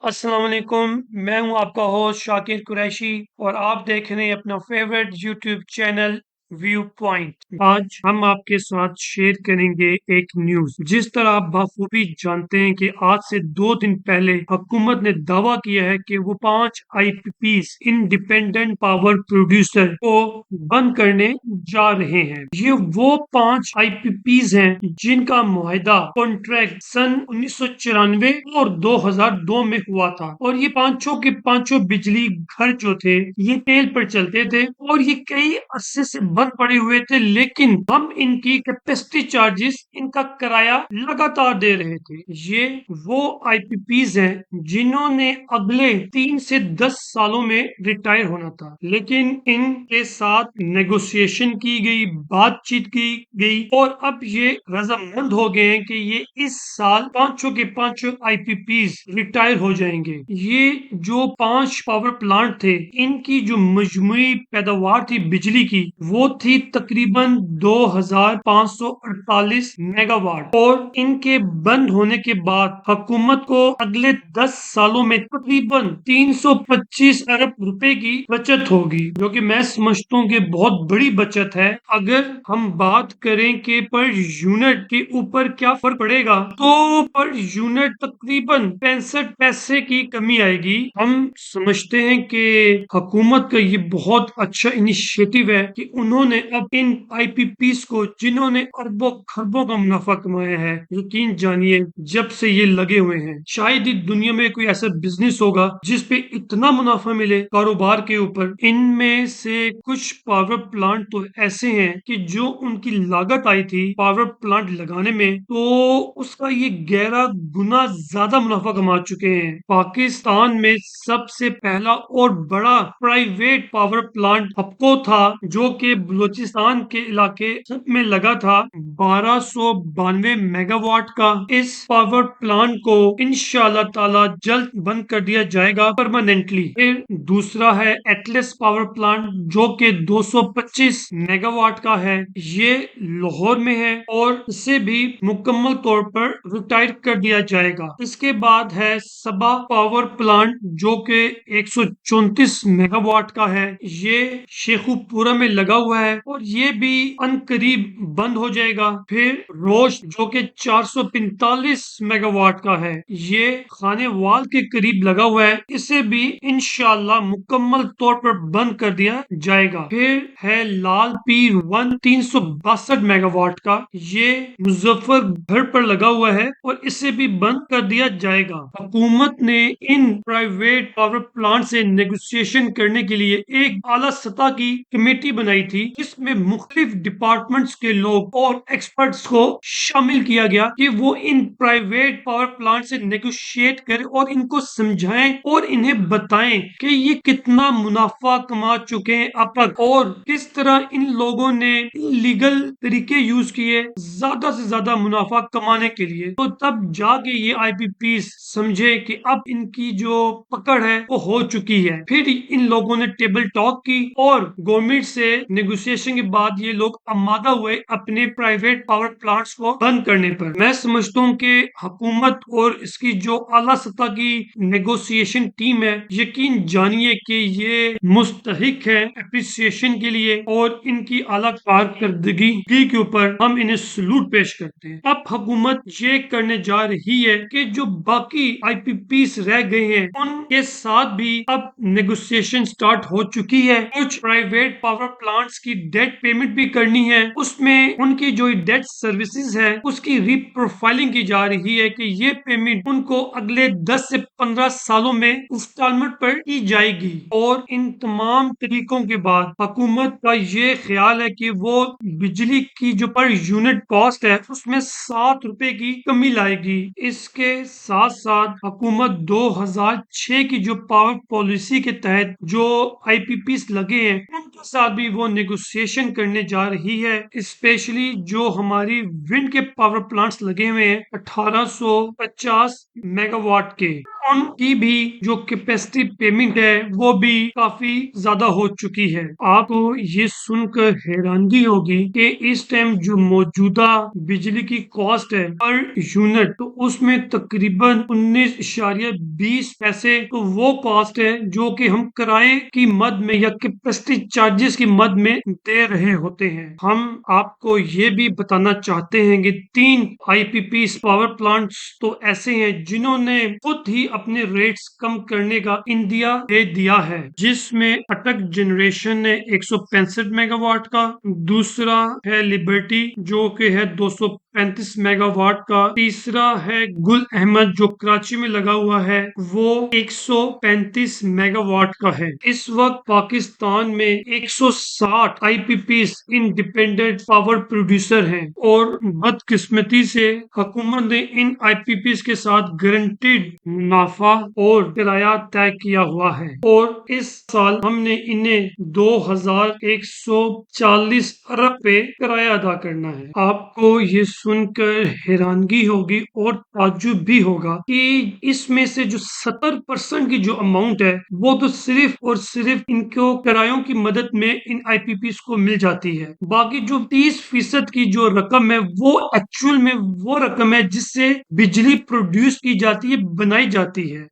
अस्सलाम वालेकुम। मैं हूं आपका होस्ट शाकिर कुरैशी और आप देख रहे हैं अपना favourite YouTube channel view point. आज हम आपके साथ शेयर करेंगे एक न्यूज। जिस तरह आप बखूबी जानते हैं कि आज से 2 दिन पहले हुकूमत ने दावा किया है कि वो 5 IPPs इंडिपेंडेंट पावर प्रोड्यूसर को बंद करने जा रहे हैं। ये वो 5 IPPs हैं जिनका मुआहदा कॉन्ट्रैक्ट सन 1994 और 2002 में हुआ था और ये पांचों के पांचों बिजली घर जो थे ये तेल पर चलते थे और ये कई अरसे से बंद पड़े हुए थे, लेकिन हम इनकी कैपेसिटी चार्जेस, इनका किराया लगातार दे रहे थे। ये वो IPPs हैं जिन्होंने अगले 3 से 10 सालों में रिटायर होना था, लेकिन इनके साथ नेगोशिएशन की गई, बातचीत की गई और अब ये रजामंद हो गए हैं कि ये इस साल पांचों के पांचों IPPs रिटायर हो जाएंगे। ये जो 5 पावर प्लांट थे, इनकी जो मजमुई पैदावार थी बिजली की, वो थी तकरीबन 2548 मेगावाट और इनके बंद होने के बाद हुकूमत को अगले 10 सालों में तकरीबन 325 अरब रुपए की बचत होगी, जो कि मैं समझता हूँ कि बहुत बड़ी बचत है। अगर हम बात करें कि पर यूनिट के ऊपर क्या फर्क पड़ेगा, तो पर यूनिट तकरीबन 65 पैसे की कमी आएगी। हम समझते हैं कि हुकूमत का ये बहुत अच्छा इनिशिएटिव है कि उन्होंने अब इन IPPs को, जिन्होंने अरबों खरबों का मुनाफा कमाया है, यकीन जानिए जब से ये लगे हुए हैं, शायद ही दुनिया में कोई ऐसा बिजनेस होगा जिस पे इतना मुनाफा मिले कारोबार के ऊपर। इनमें से कुछ पावर प्लांट तो ऐसे हैं कि जो उनकी लागत आई थी पावर प्लांट लगाने में, तो उसका ये 11 गुना ज्यादा मुनाफा कमा चुके हैं। पाकिस्तान में सबसे पहला और बड़ा प्राइवेट पावर प्लांट हपको था, जो कि बलूचिस्तान के इलाके में लगा था, 1292 मेगावाट का। इस पावर प्लांट को इंशाल्लाह ताला जल्द बंद कर दिया जाएगा परमानेंटली। फिर दूसरा है एटलस पावर प्लांट, जो कि 225 मेगावाट का है। ये लाहौर में है और इसे भी मुकम्मल तौर पर रिटायर कर दिया जाएगा। इसके बाद है सबा पावर प्लांट, जो कि 134 मेगावाट का है। ये शेखुपुरा में लगा हुआ है और ये भी अनकरीब बंद हो जाएगा। फिर रोश, जो कि 445 मेगावाट का है, ये खानेवाल के करीब लगा हुआ है। इसे भी इंशाल्लाह मुकम्मल तौर पर बंद कर दिया जाएगा। फिर है लाल पीर 362 मेगावाट का, ये मुजफ्फरगढ़ पर लगा हुआ है और इसे भी बंद कर दिया जाएगा। हुकूमत ने इन प्राइवेट पावर प्लांट से नेगोशिएशन करने के लिए एक आला सतह की कमेटी बनाई थी, जिसमें मुख्तलिफ डिपार्टमेंट्स के लोग और एक्सपर्ट्स को शामिल किया गया कि वो इन प्राइवेट पावर प्लांट से नेगोशिएट करें और इनको समझाएं और इन्हें बताएं कि ये कितना मुनाफा कमा चुके हैं अब तक और किस तरह इन लोगों ने लीगल तरीके यूज किए ज्यादा से ज्यादा मुनाफा कमाने के लिए। तो तब जाके ये IPPs समझे कि अब इनकी जो पकड़ है वो हो चुकी है। फिर इन लोगों ने टेबल टॉक की और गवर्नमेंट से नेगोशिएशन के बाद ये लोग आमादा हुए अपने प्राइवेट पावर प्लांट्स को बंद करने पर। मैं समझता हूँ कि हुकूमत और इसकी जो आला सतह की नेगोशिएशन टीम है, यकीन जानिए कि ये मुस्तहिक है अप्रिसिएशन के लिए और इनकी आला कारकर्दगी के ऊपर हम इन्हें सलूट पेश करते हैं। अब हुकूमत ये करने जा रही है कि जो बाकी IPPs रह गए हैं उनके साथ भी अब नेगोशिएशन स्टार्ट हो चुकी है। कुछ प्राइवेट पावर प्लांट्स की डेट पेमेंट भी करनी है, उसमें उनकी जो डेट सर्विसेज है उसकी रीप्रोफाइलिंग की जा रही है कि ये पेमेंट उनको अगले 10 से 15 सालों में इंस्टॉलमेंट पर की जाएगी। और इन तमाम तरीकों के बाद हुकूमत का ये ख्याल है कि वो बिजली की जो पर यूनिट कॉस्ट है उसमें 7 रुपए की कमी लाएगी। इसके साथ साथ हुकूमत 2006 की जो पावर पॉलिसी के तहत जो IPPs लगे हैं उनके साथ भी वो नेगोशिएशन करने जा रही है। स्पेशली जो हमारी विंड के पावर प्लांट्स लगे हुए हैं 1850 मेगावाट के, उनकी भी जो कैपेसिटी पेमेंट है वो भी काफी ज्यादा हो चुकी है। आपको ये सुनकर हैरानगी होगी कि इस टाइम जो मौजूदा बिजली की कॉस्ट है पर यूनिट, तो उसमें तकरीबन 19.20 पैसे तो वो कॉस्ट है जो कि हम किराए की मद में या कैपेसिटी चार्जेस की मद में दे रहे होते हैं। हम आपको ये भी बताना चाहते हैं कि 3 आईपीपी पावर प्लांट्स तो ऐसे हैं जिन्होंने खुद ही अपने रेट्स कम करने का इंडिया दे दिया है, जिसमें अटक जनरेशन ने 165 मेगावाट का, दूसरा है लिबर्टी जो कि है 235 मेगावाट का, तीसरा है गुल अहमद जो कराची में लगा हुआ है वो 135 मेगावाट का है। इस वक्त पाकिस्तान में 160 आईपीपीस इंडिपेंडेंट पावर प्रोड्यूसर हैं और बदकिस्मती से हुकूमत ने इन आईपीपीस के साथ गारंटीड मुनाफा और किराया तय किया हुआ है और इस साल हमने इन्हें 2140 अरब पे किराया अदा करना है। आपको ये सुनकर हैरानगी होगी और ताज्जुब भी होगा कि इसमें से जो 70% की जो अमाउंट है वो तो सिर्फ और सिर्फ इनको किरायों की मदद में इन आईपीपीस को मिल जाती है। बाकी जो 30% की जो रकम है वो एक्चुअल में वो रकम है जिससे बिजली प्रोड्यूस की जाती है, बनाई जाती है।